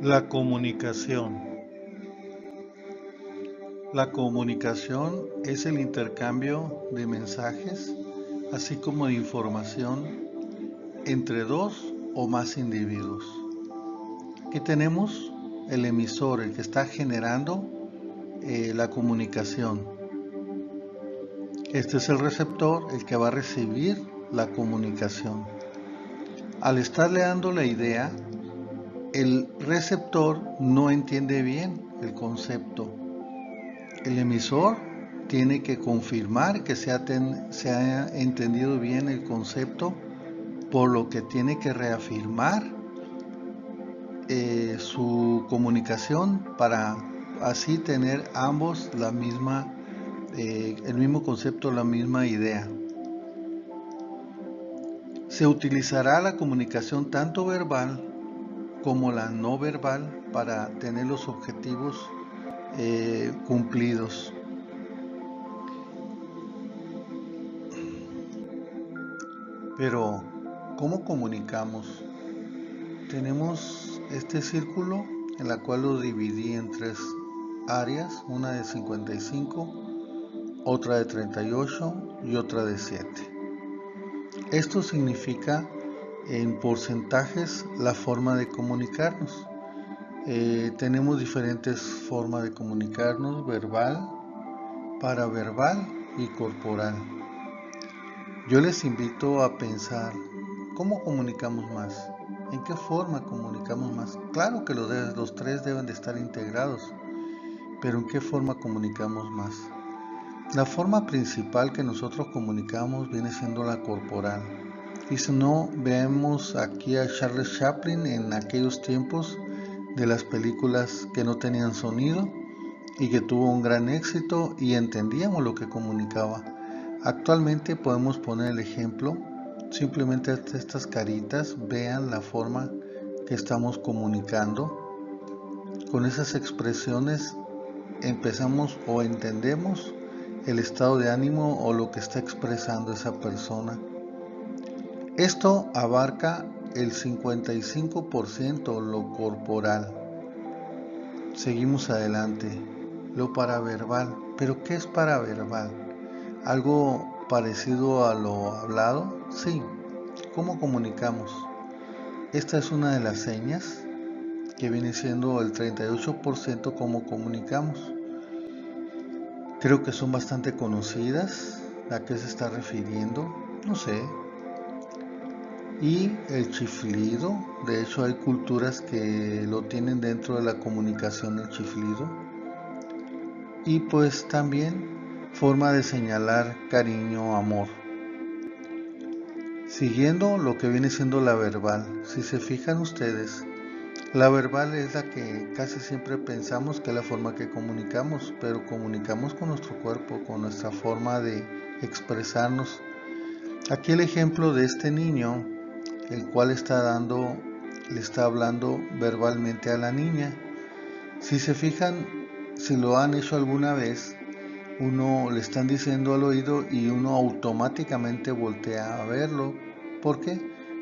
La comunicación. La comunicación es el intercambio de mensajes, así como de información entre dos o más individuos. Aquí tenemos el emisor, el que está generando la comunicación. Este es el receptor, el que va a recibir la comunicación. Al estarle dando la idea, el receptor no entiende bien el concepto. El emisor tiene que confirmar que se ha entendido bien el concepto, por lo que tiene que reafirmar su comunicación para así tener ambos el mismo concepto, la misma idea. Se utilizará la comunicación tanto verbal como la no verbal para tener los objetivos cumplidos. Pero, ¿cómo comunicamos? Tenemos este círculo en la cual lo dividí en tres áreas, una de 55, otra de 38 y otra de 7. Esto significa en porcentajes la forma de comunicarnos. Tenemos diferentes formas de comunicarnos: verbal, paraverbal y corporal. Yo les invito a pensar, ¿cómo comunicamos más? ¿En qué forma comunicamos más? Claro que los tres deben de estar integrados, pero ¿en qué forma comunicamos más? La forma principal que nosotros comunicamos viene siendo la corporal. Y si no, vemos aquí a Charles Chaplin en aquellos tiempos de las películas que no tenían sonido y que tuvo un gran éxito y entendíamos lo que comunicaba. Actualmente podemos poner el ejemplo, simplemente estas caritas, vean la forma que estamos comunicando. Con esas expresiones empezamos o entendemos el estado de ánimo o lo que está expresando esa persona. Esto abarca el 55%, lo corporal. Seguimos adelante. Lo paraverbal. ¿Pero qué es paraverbal? ¿Algo parecido a lo hablado? Sí. ¿Cómo comunicamos? Esta es una de las señas que viene siendo el 38% cómo comunicamos. Creo que son bastante conocidas. ¿A qué se está refiriendo? No sé. Y el chiflido, de hecho hay culturas que lo tienen dentro de la comunicación, el chiflido. Y pues también forma de señalar cariño, amor. Siguiendo lo que viene siendo la verbal, si se fijan ustedes, la verbal es la que casi siempre pensamos que es la forma que comunicamos, pero comunicamos con nuestro cuerpo, con nuestra forma de expresarnos. Aquí el ejemplo de este niño, el cual le está hablando verbalmente a la niña. Si se fijan, si lo han hecho alguna vez, uno le están diciendo al oído y uno automáticamente voltea a verlo. ¿Por qué?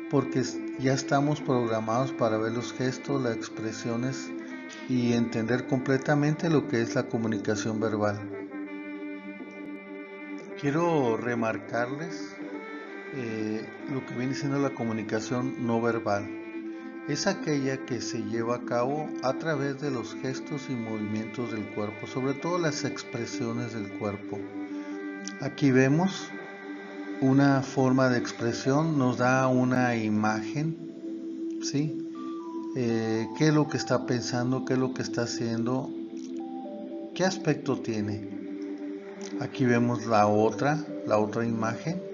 Porque ya estamos programados para ver los gestos, las expresiones y entender completamente lo que es la comunicación verbal. Quiero remarcarles lo que viene siendo la comunicación no verbal. Es aquella que se lleva a cabo a través de los gestos y movimientos del cuerpo, sobre todo las expresiones del cuerpo. Aquí vemos una forma de expresión, nos da una imagen, ¿sí? ¿Qué es lo que está pensando? ¿Qué es lo que está haciendo? ¿Qué aspecto tiene? Aquí vemos la otra imagen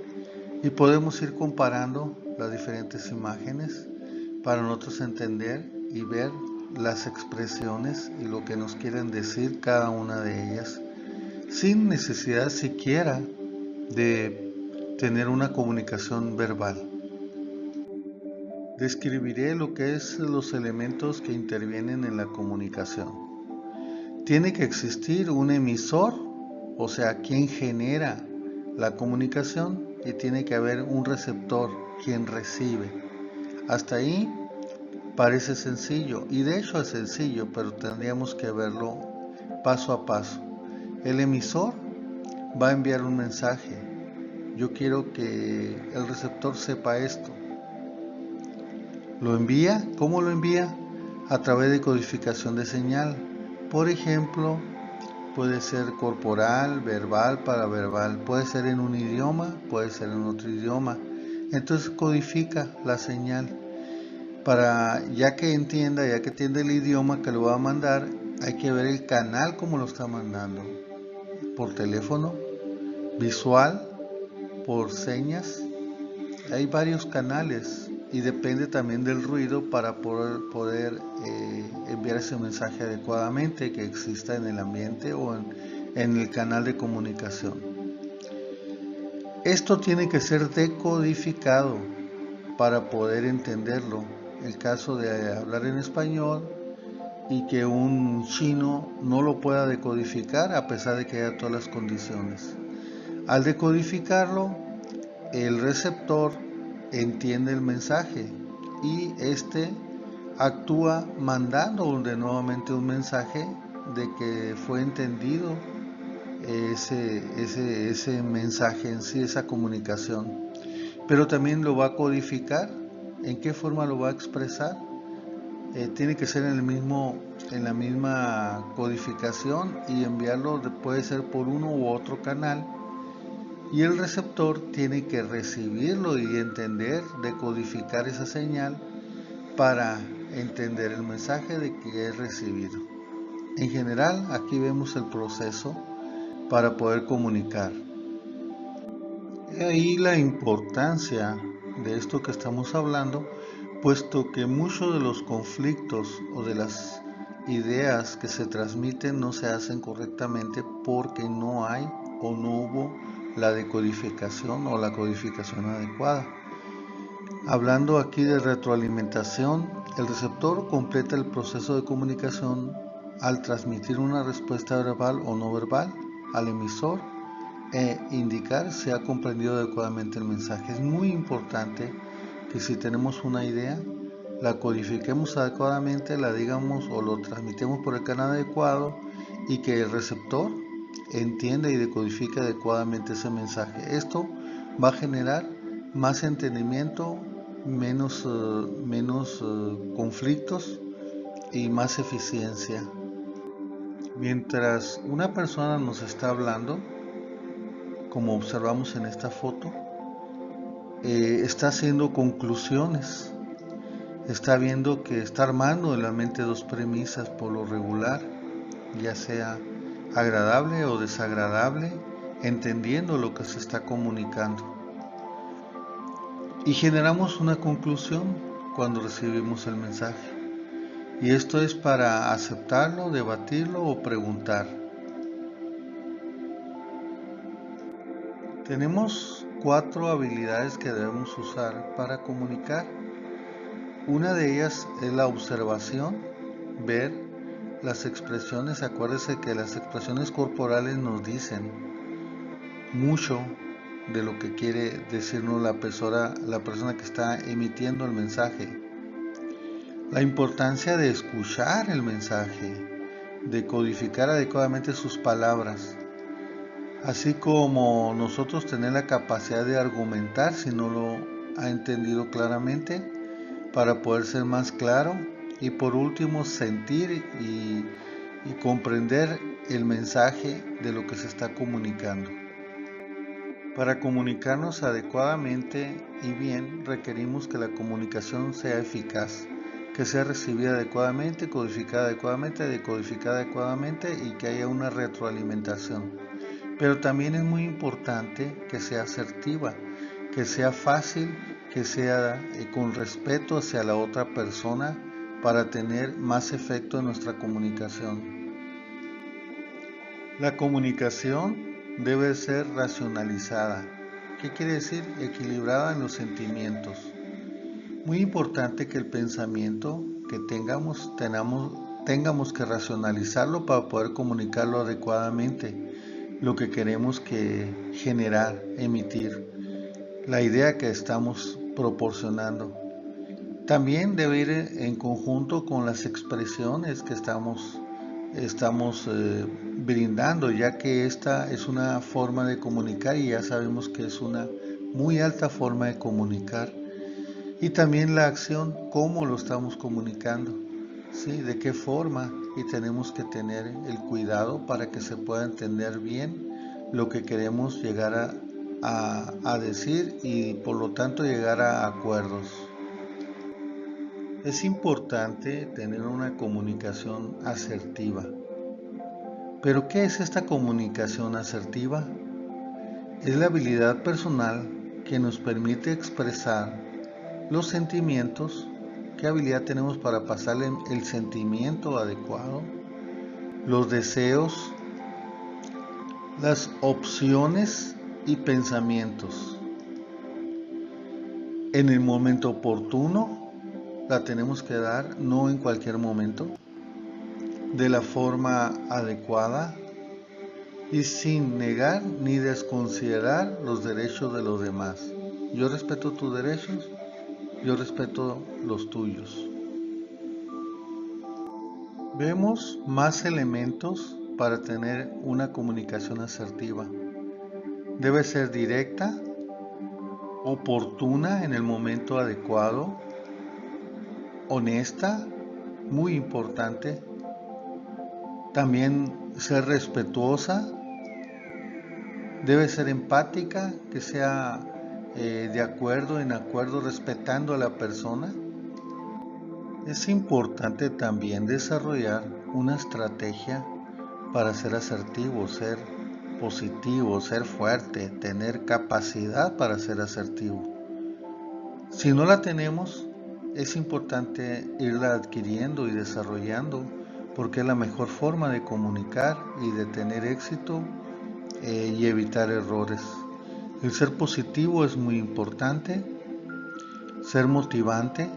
y podemos ir comparando las diferentes imágenes para nosotros entender y ver las expresiones y lo que nos quieren decir cada una de ellas, sin necesidad siquiera de tener una comunicación verbal. Describiré lo que es los elementos que intervienen en la comunicación. Tiene que existir un emisor, o sea, quien genera la comunicación, y tiene que haber un receptor, quien recibe. Hasta ahí Parece sencillo, y de hecho es sencillo, pero tendríamos que verlo paso a paso. El emisor va a enviar un mensaje. Yo quiero que el receptor sepa esto. ¿Lo envía? ¿Cómo lo envía? A través de codificación de señal. Por ejemplo, puede ser corporal, verbal, paraverbal. Puede ser en un idioma, puede ser en otro idioma. Entonces codifica la señal. Para ya que entienda el idioma que lo va a mandar, hay que ver el canal como lo está mandando. Por teléfono, visual, por señas. Hay varios canales y depende también del ruido para poder enviar ese mensaje adecuadamente que exista en el ambiente o en el canal de comunicación. Esto tiene que ser decodificado para poder entenderlo. El caso de hablar en español y que un chino no lo pueda decodificar a pesar de que haya todas las condiciones. Al decodificarlo, el receptor entiende el mensaje y este actúa mandando nuevamente un mensaje de que fue entendido ese mensaje en sí, esa comunicación. Pero también lo va a codificar. ¿En qué forma lo va a expresar? Tiene que ser en la misma codificación y enviarlo, puede ser por uno u otro canal. Y el receptor tiene que recibirlo y entender, decodificar esa señal para entender el mensaje de que es recibido. En general, aquí vemos el proceso para poder comunicar. Y ahí la importancia de esto que estamos hablando, puesto que muchos de los conflictos o de las ideas que se transmiten no se hacen correctamente porque no hay o no hubo la decodificación o la codificación adecuada. Hablando aquí de retroalimentación, el receptor completa el proceso de comunicación al transmitir una respuesta verbal o no verbal al emisor e indicar si ha comprendido adecuadamente el mensaje. Es muy importante que si tenemos una idea, la codifiquemos adecuadamente, la digamos o lo transmitemos por el canal adecuado y que el receptor entienda y decodifique adecuadamente ese mensaje. Esto va a generar más entendimiento, menos conflictos y más eficiencia. Mientras una persona nos está hablando, como observamos en esta foto, está haciendo conclusiones, está viendo que está armando en la mente dos premisas por lo regular, ya sea agradable o desagradable, entendiendo lo que se está comunicando. Y generamos una conclusión cuando recibimos el mensaje. Y esto es para aceptarlo, debatirlo o preguntar. Tenemos 4 habilidades que debemos usar para comunicar. Una de ellas es la observación, ver las expresiones. Acuérdese que las expresiones corporales nos dicen mucho de lo que quiere decirnos la persona que está emitiendo el mensaje. La importancia de escuchar el mensaje, de codificar adecuadamente sus palabras, así como nosotros tener la capacidad de argumentar si no lo ha entendido claramente para poder ser más claro, y por último sentir y comprender el mensaje de lo que se está comunicando. Para comunicarnos adecuadamente y bien requerimos que la comunicación sea eficaz, que sea recibida adecuadamente, codificada adecuadamente, decodificada adecuadamente y que haya una retroalimentación. Pero también es muy importante que sea asertiva, que sea fácil, que sea con respeto hacia la otra persona para tener más efecto en nuestra comunicación. La comunicación debe ser racionalizada. ¿Qué quiere decir? Equilibrada en los sentimientos. Muy importante que el pensamiento que tengamos que racionalizarlo para poder comunicarlo adecuadamente, lo que queremos que generar, emitir, la idea que estamos proporcionando. También debe ir en conjunto con las expresiones que estamos brindando, ya que esta es una forma de comunicar y ya sabemos que es una muy alta forma de comunicar. Y también la acción, cómo lo estamos comunicando, ¿sí? De qué forma, y tenemos que tener el cuidado para que se pueda entender bien lo que queremos llegar a decir y por lo tanto llegar a acuerdos. Es importante tener una comunicación asertiva. ¿Pero qué es esta comunicación asertiva? Es la habilidad personal que nos permite expresar los sentimientos. ¿Qué habilidad tenemos para pasarle el sentimiento adecuado? Los deseos, las opciones y pensamientos. En el momento oportuno la tenemos que dar, no en cualquier momento, de la forma adecuada y sin negar ni desconsiderar los derechos de los demás. Yo respeto tus derechos, yo respeto los tuyos. Vemos más elementos para tener una comunicación asertiva. Debe ser directa, oportuna en el momento adecuado, honesta, muy importante. También ser respetuosa, debe ser empática, que sea de acuerdo en acuerdo, respetando a la persona. Es importante también desarrollar una estrategia para ser asertivo, ser positivo, ser fuerte, tener capacidad para ser asertivo. Si no la tenemos, es importante irla adquiriendo y desarrollando porque es la mejor forma de comunicar y de tener éxito y evitar errores. El ser positivo es muy importante, ser motivante,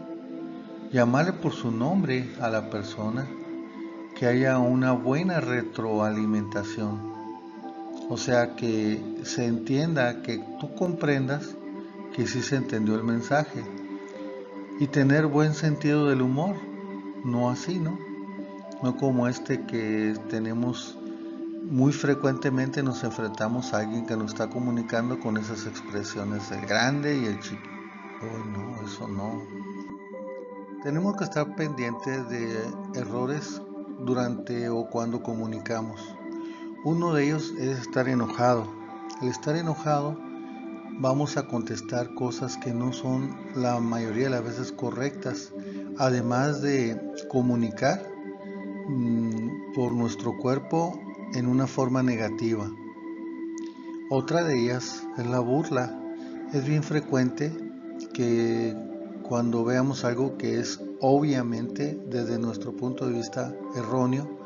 llamarle por su nombre a la persona, que haya una buena retroalimentación. O sea, que se entienda, que tú comprendas que sí se entendió el mensaje. Y tener buen sentido del humor, no así, ¿no? No como este que tenemos muy frecuentemente, nos enfrentamos a alguien que nos está comunicando con esas expresiones, el grande y el chico. Oh, no, eso no. Tenemos que estar pendientes de errores durante o cuando comunicamos. Uno de ellos es estar enojado. El estar enojado, vamos a contestar cosas que no son la mayoría de las veces correctas, además de comunicar por nuestro cuerpo en una forma negativa. Otra de ellas es la burla. Es bien frecuente que cuando veamos algo que es obviamente desde nuestro punto de vista erróneo,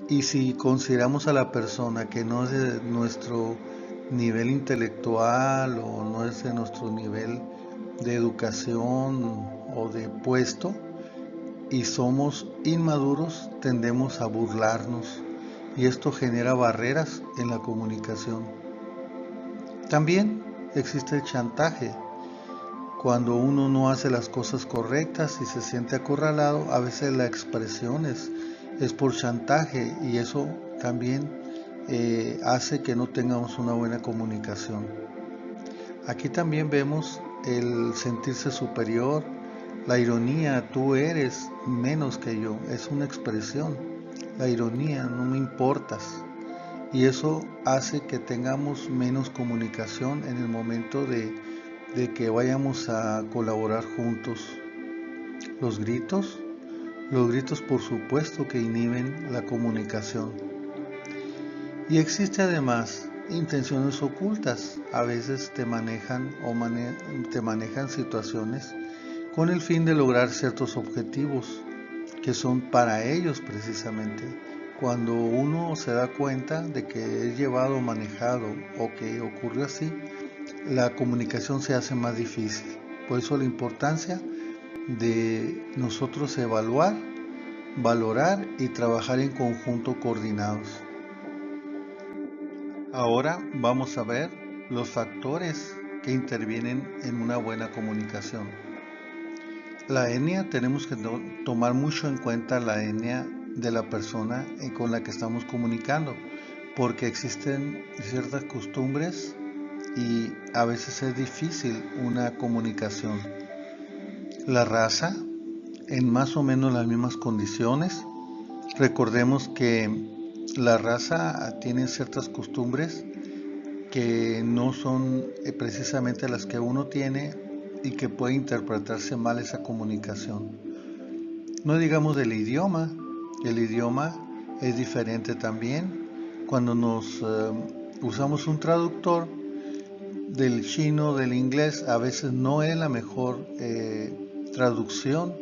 y si consideramos a la persona que no es de nuestro nivel intelectual o no es de nuestro nivel de educación o de puesto y somos inmaduros, tendemos a burlarnos y esto genera barreras en la comunicación. También existe el chantaje. Cuando uno no hace las cosas correctas y se siente acorralado, a veces la expresión es por chantaje y eso también hace que no tengamos una buena comunicación. Aquí también vemos el sentirse superior, la ironía, tú eres menos que yo, es una expresión. La ironía, no me importas. Y eso hace que tengamos menos comunicación en el momento de que vayamos a colaborar juntos. Los gritos por supuesto que inhiben la comunicación. Y existe además intenciones ocultas. A veces te manejan situaciones con el fin de lograr ciertos objetivos que son para ellos precisamente. Cuando uno se da cuenta de que es llevado, manejado o que ocurrió así, la comunicación se hace más difícil. Por eso la importancia de nosotros evaluar, valorar y trabajar en conjunto coordinados. Ahora vamos a ver los factores que intervienen en una buena comunicación. La etnia, tenemos que tomar mucho en cuenta la etnia de la persona con la que estamos comunicando, porque existen ciertas costumbres y a veces es difícil una comunicación. La raza, en más o menos las mismas condiciones. Recordemos que la raza tiene ciertas costumbres que no son precisamente las que uno tiene y que puede interpretarse mal esa comunicación. No digamos del idioma, el idioma es diferente también. Cuando nos usamos un traductor del chino, del inglés, a veces no es la mejor traducción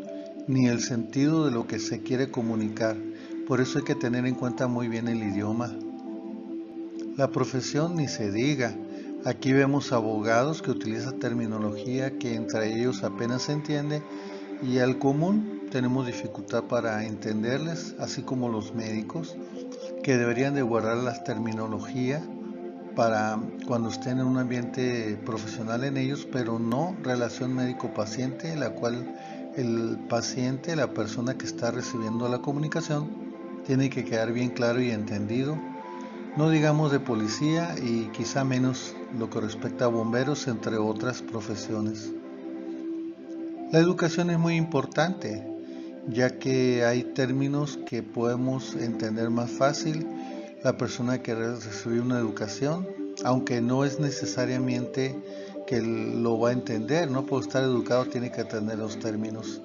ni el sentido de lo que se quiere comunicar. Por eso hay que tener en cuenta muy bien el idioma. La profesión ni se diga. Aquí vemos abogados que utilizan terminología que entre ellos apenas se entiende y al común tenemos dificultad para entenderles, así como los médicos que deberían de guardar las terminología para cuando estén en un ambiente profesional en ellos, pero no relación médico-paciente, en la cual el paciente, la persona que está recibiendo la comunicación, tiene que quedar bien claro y entendido. No digamos de policía y quizá menos lo que respecta a bomberos, entre otras profesiones. La educación es muy importante, ya que hay términos que podemos entender más fácil. La persona que recibe una educación, aunque no es necesariamente que lo va a entender, no por estar educado tiene que entender los términos.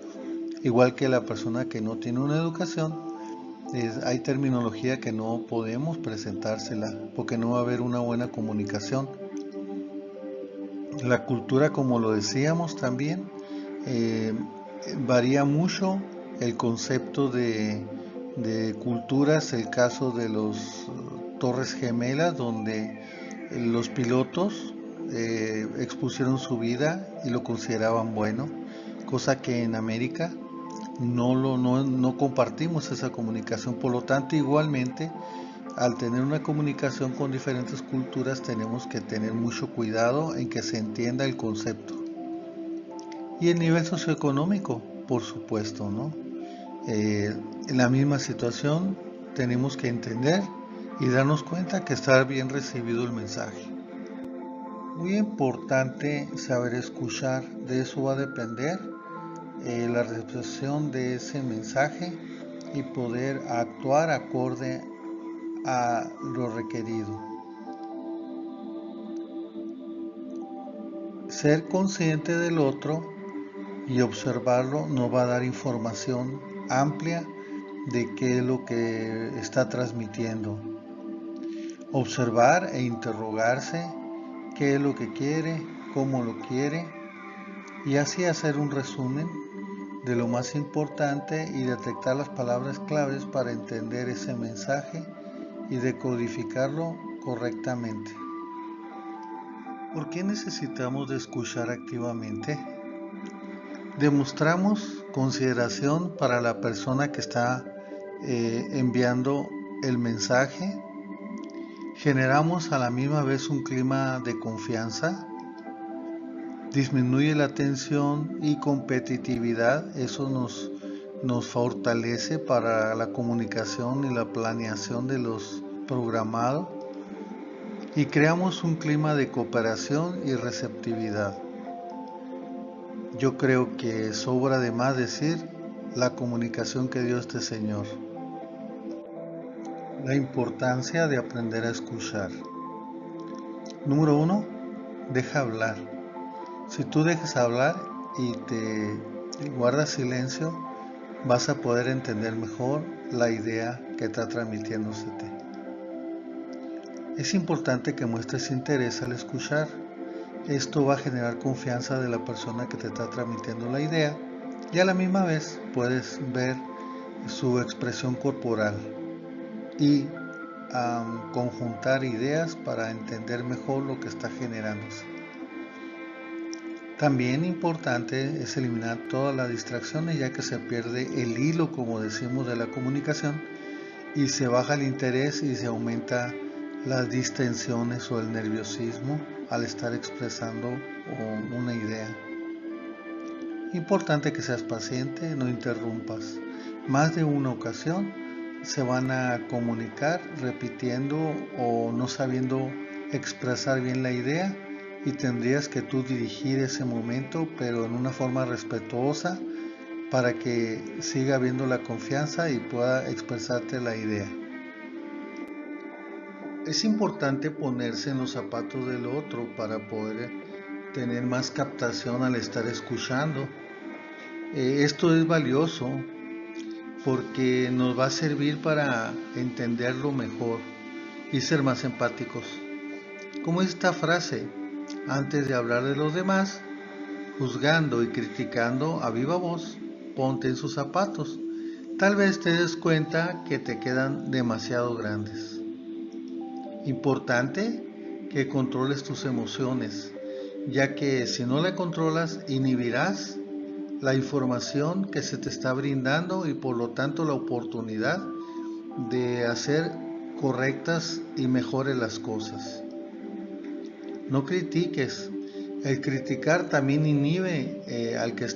Igual que la persona que no tiene una educación, hay terminología que no podemos presentársela porque no va a haber una buena comunicación. La cultura, como lo decíamos también, eh, varía mucho el concepto de culturas, el caso de los Torres Gemelas, donde los pilotos expusieron su vida y lo consideraban bueno, cosa que en América no compartimos esa comunicación. Por lo tanto, igualmente, al tener una comunicación con diferentes culturas, tenemos que tener mucho cuidado en que se entienda el concepto. Y el nivel socioeconómico, por supuesto, ¿no? En la misma situación tenemos que entender y darnos cuenta que está bien recibido el mensaje. Muy importante saber escuchar, de eso va a depender la recepción de ese mensaje y poder actuar acorde a lo requerido. Ser consciente del otro y observarlo nos va a dar información amplia de qué es lo que está transmitiendo. Observar e interrogarse qué es lo que quiere, cómo lo quiere y así hacer un resumen de lo más importante y detectar las palabras claves para entender ese mensaje y decodificarlo correctamente. ¿Por qué necesitamos de escuchar activamente? Demostramos consideración para la persona que está enviando el mensaje. Generamos a la misma vez un clima de confianza. Disminuye la tensión y competitividad. Eso nos fortalece para la comunicación y la planeación de los programados. Y creamos un clima de cooperación y receptividad. Yo creo que sobra de más decir la comunicación que dio este Señor. La importancia de aprender a escuchar. Número 1, deja hablar. Si tú dejas hablar y te guardas silencio, vas a poder entender mejor la idea que está transmitiéndosete. Es importante que muestres interés al escuchar. Esto va a generar confianza de la persona que te está transmitiendo la idea y a la misma vez puedes ver su expresión corporal y conjuntar ideas para entender mejor lo que está generándose. También importante es eliminar todas las distracciones, ya que se pierde el hilo, como decimos, de la comunicación y se baja el interés y se aumenta las distensiones o el nerviosismo al estar expresando una idea. Importante que seas paciente, no interrumpas. Más de una ocasión se van a comunicar repitiendo o no sabiendo expresar bien la idea y tendrías que tú dirigir ese momento, pero en una forma respetuosa para que siga habiendo la confianza y pueda expresarte la idea. Es importante ponerse en los zapatos del otro para poder tener más captación al estar escuchando. Esto es valioso porque nos va a servir para entenderlo mejor y ser más empáticos. Como esta frase, antes de hablar de los demás, juzgando y criticando a viva voz, ponte en sus zapatos. Tal vez te des cuenta que te quedan demasiado grandes. Importante que controles tus emociones, ya que si no la controlas, inhibirás la información que se te está brindando y por lo tanto la oportunidad de hacer correctas y mejores las cosas. No critiques. El criticar también inhibe al que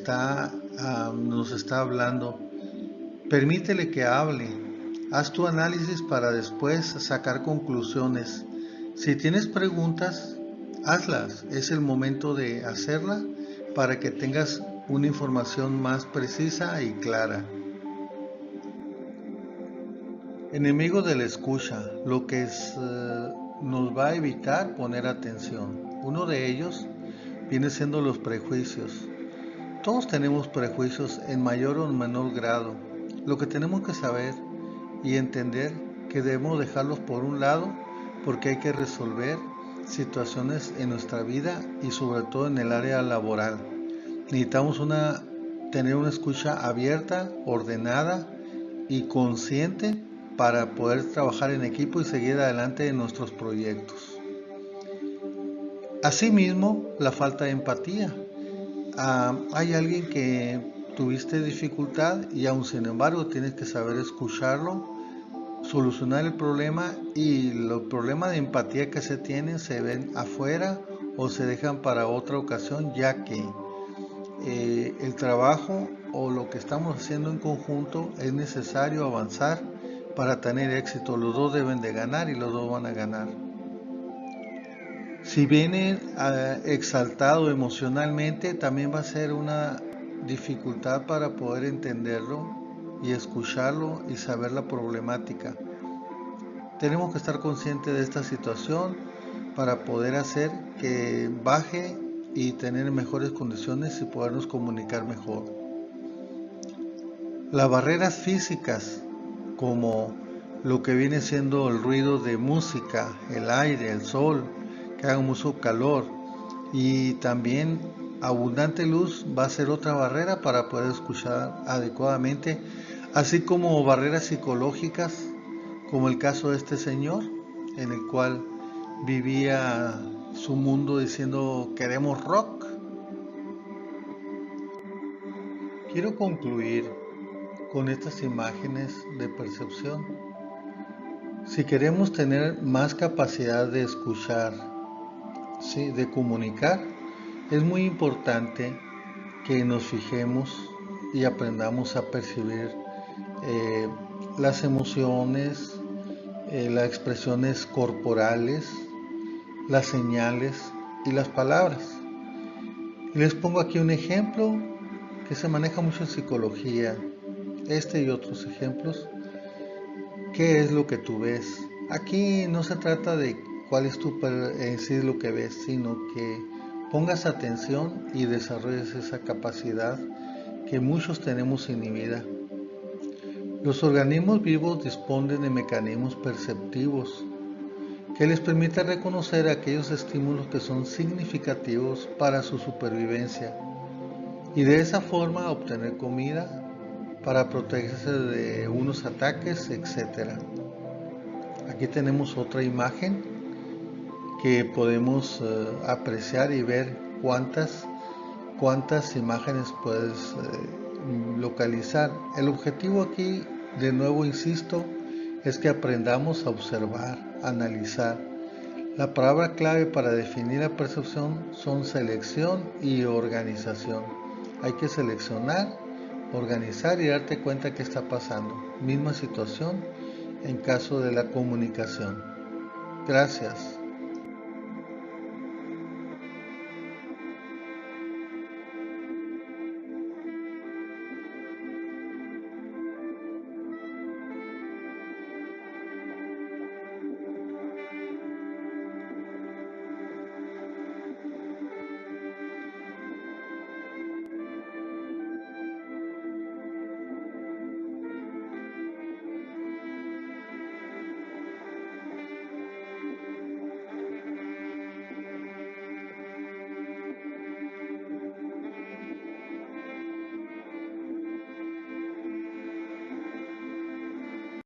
nos está hablando. Permítele que hable. Haz tu análisis para después sacar conclusiones. Si tienes preguntas, hazlas. Es el momento de hacerla para que tengas una información más precisa y clara. Enemigo de la escucha, lo que nos va a evitar poner atención. Uno de ellos viene siendo los prejuicios. Todos tenemos prejuicios en mayor o menor grado. Lo que tenemos que saber y entender que debemos dejarlos por un lado porque hay que resolver situaciones en nuestra vida y sobre todo en el área laboral. Necesitamos tener una escucha abierta, ordenada y consciente para poder trabajar en equipo y seguir adelante en nuestros proyectos. Asimismo, la falta de empatía. Hay alguien que tuviste dificultad y aún sin embargo tienes que saber escucharlo, solucionar el problema y los problemas de empatía que se tienen se ven afuera o se dejan para otra ocasión, ya que el trabajo o lo que estamos haciendo en conjunto es necesario avanzar para tener éxito. Los dos deben de ganar y los dos van a ganar. Si viene exaltado emocionalmente, también va a ser una dificultad para poder entenderlo y escucharlo y saber la problemática. Tenemos que estar conscientes de esta situación para poder hacer que baje y tener mejores condiciones y podernos comunicar mejor. Las barreras físicas, como lo que viene siendo el ruido de música, el aire, el sol, que haga mucho calor y también abundante luz va a ser otra barrera para poder escuchar adecuadamente, así como barreras psicológicas, como el caso de este señor, en el cual vivía su mundo diciendo queremos rock. Quiero concluir con estas imágenes de percepción. Si queremos tener más capacidad de escuchar, ¿sí?, de comunicar, es muy importante que nos fijemos y aprendamos a percibir las emociones, las expresiones corporales, las señales y las palabras. Y les pongo aquí un ejemplo que se maneja mucho en psicología, este y otros ejemplos. ¿Qué es lo que tú ves? Aquí no se trata de cuál es sí lo que ves, sino que pongas atención y desarrolles esa capacidad que muchos tenemos inhibida. Los organismos vivos disponen de mecanismos perceptivos que les permiten reconocer aquellos estímulos que son significativos para su supervivencia y de esa forma obtener comida para protegerse de unos ataques, etc. Aquí tenemos otra imagen que podemos apreciar y ver cuántas imágenes puedes localizar. El objetivo aquí, de nuevo insisto, es que aprendamos a observar, analizar. La palabra clave para definir la percepción son selección y organización. Hay que seleccionar, organizar y darte cuenta qué está pasando. Misma situación en caso de la comunicación. Gracias.